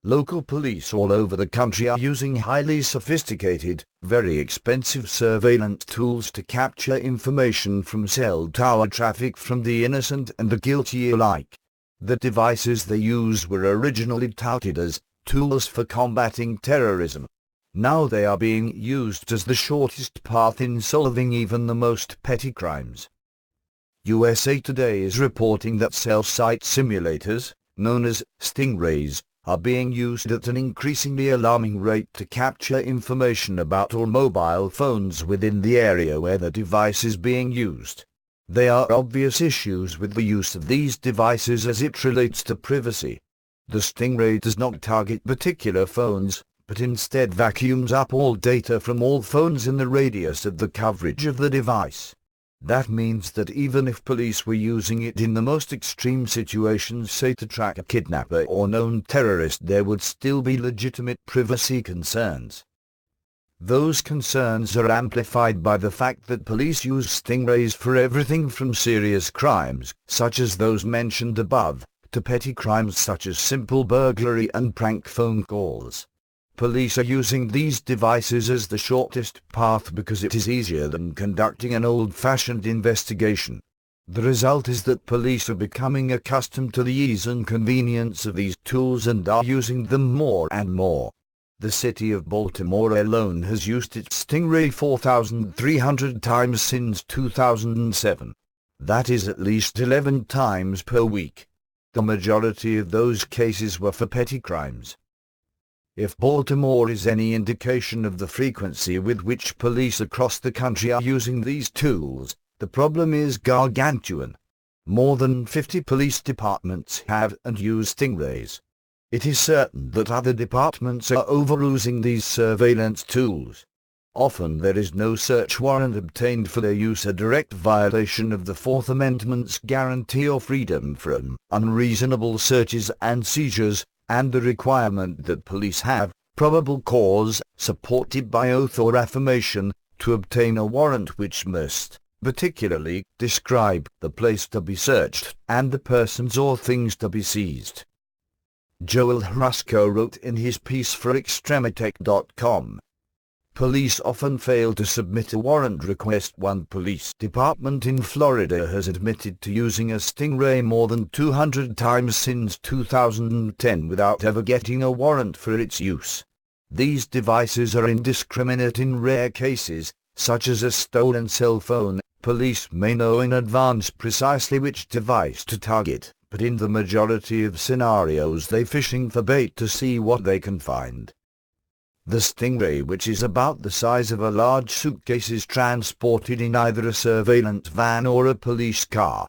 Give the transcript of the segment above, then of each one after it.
Local police all over the country are using highly sophisticated, very expensive surveillance tools to capture information from cell tower traffic from the innocent and the guilty alike. The devices they use were originally touted as tools for combating terrorism. Now they are being used as the shortest path in solving even the most petty crimes. USA Today is reporting that cell site simulators, known as stingrays, are being used at an increasingly alarming rate to capture information about all mobile phones within the area where the device is being used. There are obvious issues with the use of these devices as it relates to privacy. The stingray does not target particular phones, but instead vacuums up all data from all phones in the radius of the coverage of the device. That means that even if police were using it in the most extreme situations, say to track a kidnapper or known terrorist, there would still be legitimate privacy concerns. Those concerns are amplified by the fact that police use stingrays for everything from serious crimes, such as those mentioned above, to petty crimes such as simple burglary and prank phone calls. Police are using these devices as the shortest path because it is easier than conducting an old-fashioned investigation. The result is that police are becoming accustomed to the ease and convenience of these tools and are using them more and more. The city of Baltimore alone has used its stingray 4,300 times since 2007. That is at least 11 times per week. The majority of those cases were for petty crimes. If Baltimore is any indication of the frequency with which police across the country are using these tools, the problem is gargantuan. More than 50 police departments have and use stingrays. It is certain that other departments are overusing these surveillance tools. Often there is no search warrant obtained for their use, a direct violation of the Fourth Amendment's guarantee of freedom from unreasonable searches and seizures, and the requirement that police have probable cause, supported by oath or affirmation, to obtain a warrant which must, particularly, describe the place to be searched and the persons or things to be seized. Joel Hrusco wrote in his piece for Extremitech.com, police often fail to submit a warrant request. One police department in Florida has admitted to using a stingray more than 200 times since 2010 without ever getting a warrant for its use. These devices are indiscriminate in rare cases, such as a stolen cell phone. Police may know in advance precisely which device to target, but in the majority of scenarios they're fishing for bait to see what they can find. The stingray, which is about the size of a large suitcase, is transported in either a surveillance van or a police car.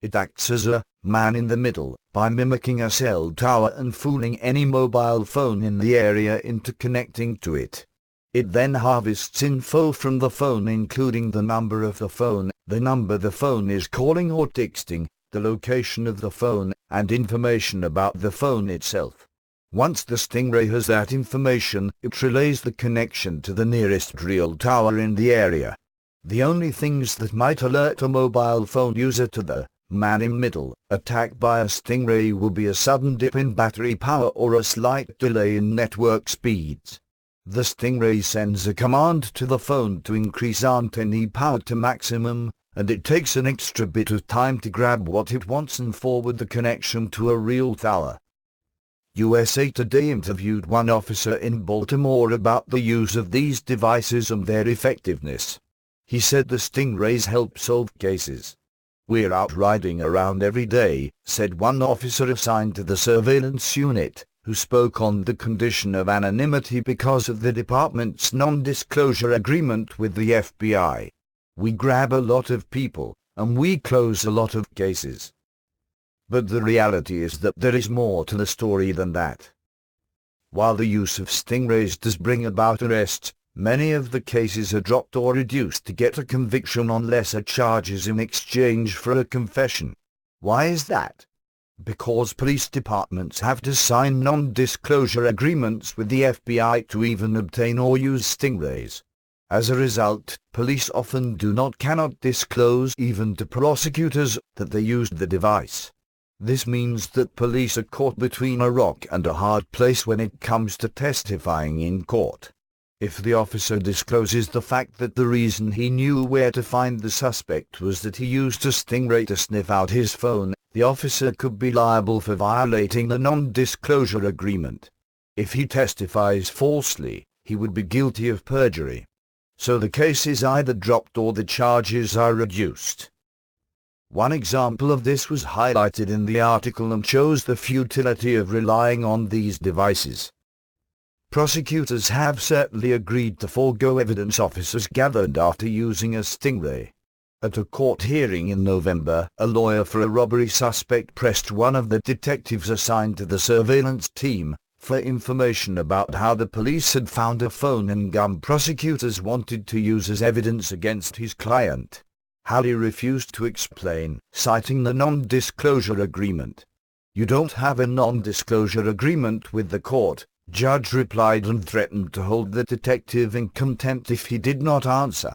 It acts as a man in the middle by mimicking a cell tower and fooling any mobile phone in the area into connecting to it. It then harvests info from the phone, including the number of the phone, the number the phone is calling or texting, the location of the phone, and information about the phone itself. Once the stingray has that information, it relays the connection to the nearest real tower in the area. The only things that might alert a mobile phone user to the man-in-middle attack by a stingray will be a sudden dip in battery power or a slight delay in network speeds. The stingray sends a command to the phone to increase antennae power to maximum, and it takes an extra bit of time to grab what it wants and forward the connection to a real tower. USA Today interviewed one officer in Baltimore about the use of these devices and their effectiveness. He said the stingrays help solve cases. "We're out riding around every day," said one officer assigned to the surveillance unit, who spoke on the condition of anonymity because of the department's non-disclosure agreement with the FBI. "We grab a lot of people, and we close a lot of cases." But the reality is that there is more to the story than that. While the use of stingrays does bring about arrests, many of the cases are dropped or reduced to get a conviction on lesser charges in exchange for a confession. Why is that? Because police departments have to sign non-disclosure agreements with the FBI to even obtain or use stingrays. As a result, police often cannot disclose even to prosecutors that they used the device. This means that police are caught between a rock and a hard place when it comes to testifying in court. If the officer discloses the fact that the reason he knew where to find the suspect was that he used a stingray to sniff out his phone, the officer could be liable for violating the non-disclosure agreement. If he testifies falsely, he would be guilty of perjury. So the case is either dropped or the charges are reduced. One example of this was highlighted in the article and shows the futility of relying on these devices. Prosecutors have certainly agreed to forego evidence officers gathered after using a stingray. At a court hearing in November, a lawyer for a robbery suspect pressed one of the detectives assigned to the surveillance team for information about how the police had found a phone and gun prosecutors wanted to use as evidence against his client. Halley refused to explain, citing the non-disclosure agreement. "You don't have a non-disclosure agreement with the court," judge replied, and threatened to hold the detective in contempt if he did not answer.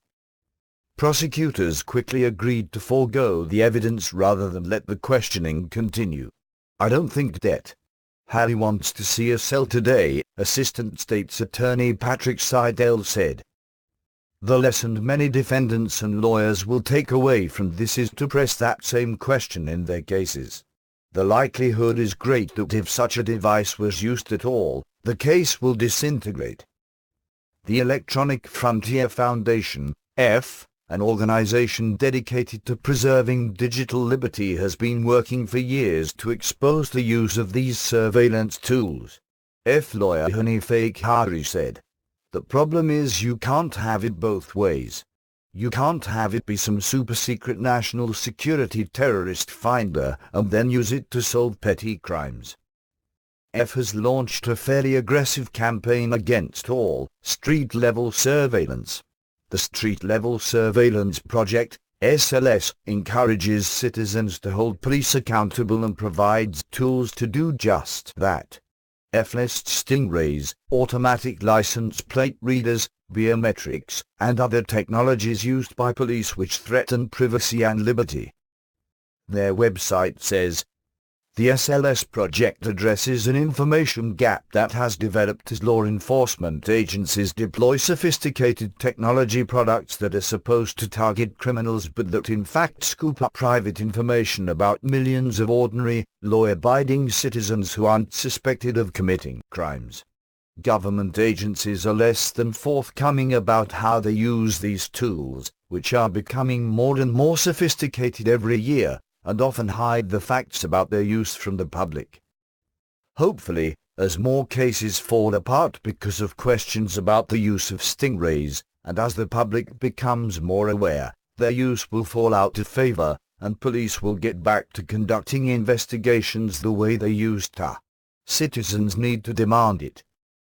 Prosecutors quickly agreed to forego the evidence rather than let the questioning continue. "I don't think that Halley wants to see a cell today," Assistant State's Attorney Patrick Seidel said. "The lesson many defendants and lawyers will take away from this is to press that same question in their cases. The likelihood is great that if such a device was used at all, the case will disintegrate." The Electronic Frontier Foundation, an organization dedicated to preserving digital liberty, has been working for years to expose the use of these surveillance tools. Lawyer Hanife Khari said, "The problem is you can't have it both ways. You can't have it be some super-secret national security terrorist finder and then use it to solve petty crimes." Has launched a fairly aggressive campaign against all street-level surveillance. The Street Level Surveillance Project, SLS, encourages citizens to hold police accountable and provides tools to do just that. Lists stingrays, automatic license plate readers, biometrics, and other technologies used by police which threaten privacy and liberty. Their website says, "The SLS project addresses an information gap that has developed as law enforcement agencies deploy sophisticated technology products that are supposed to target criminals but that in fact scoop up private information about millions of ordinary, law-abiding citizens who aren't suspected of committing crimes. Government agencies are less than forthcoming about how they use these tools, which are becoming more and more sophisticated every year, and often hide the facts about their use from the public." Hopefully, as more cases fall apart because of questions about the use of stingrays, and as the public becomes more aware, their use will fall out of favor, and police will get back to conducting investigations the way they used to. Citizens need to demand it.